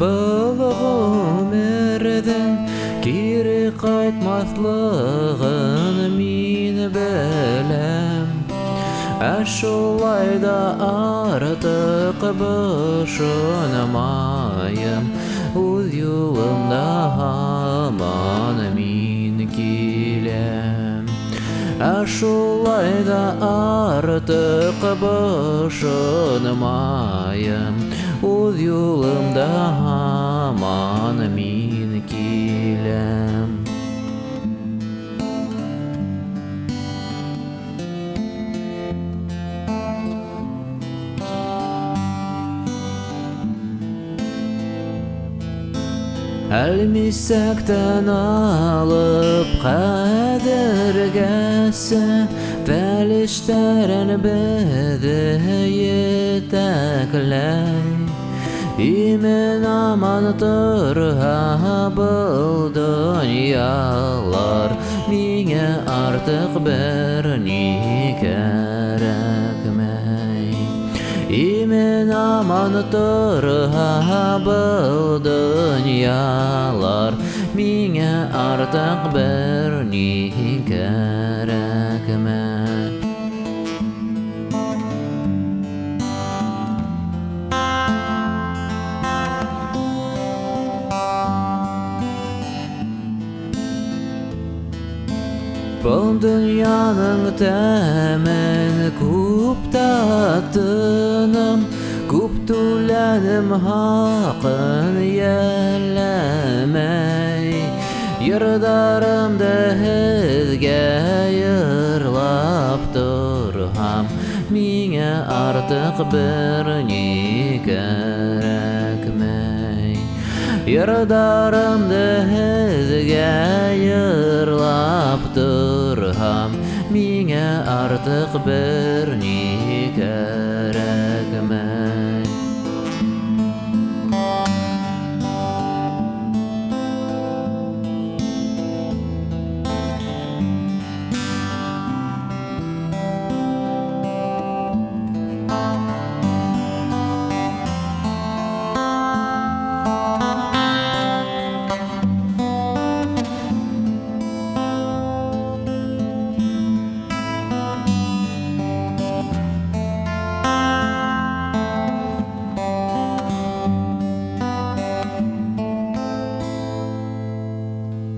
был ғүмерҙең кире ҡайтмаҫлығын мин беләм. Шулай да артыҡ бошонмайым, үҙ юлымда һаман мин киләм. Шулай да артыҡ бошонмайым, үҙ юлымда һаман мин киләм. Әлмисаҡтан алып хәҙергәсә, Фәрештәләр беҙҙе етәкләй. Имен-аман торһа был донъялар, миңә артыҡ бер ни кәрәкмәй. Имен-аман торһа был донъялар, миңә артыҡ бер ни кәрәкмәй. Был донъяның тәмен күп таттым, күп түләнем хаҡын йәлләмәй. Йырҙарымды һеҙгә йырлап торһам, миңә артыҡ бер ни кәрәкмәй. Йырҙарымды һеҙгә йырлап торһам, миңә артыҡ бер ни кәрәкмәй.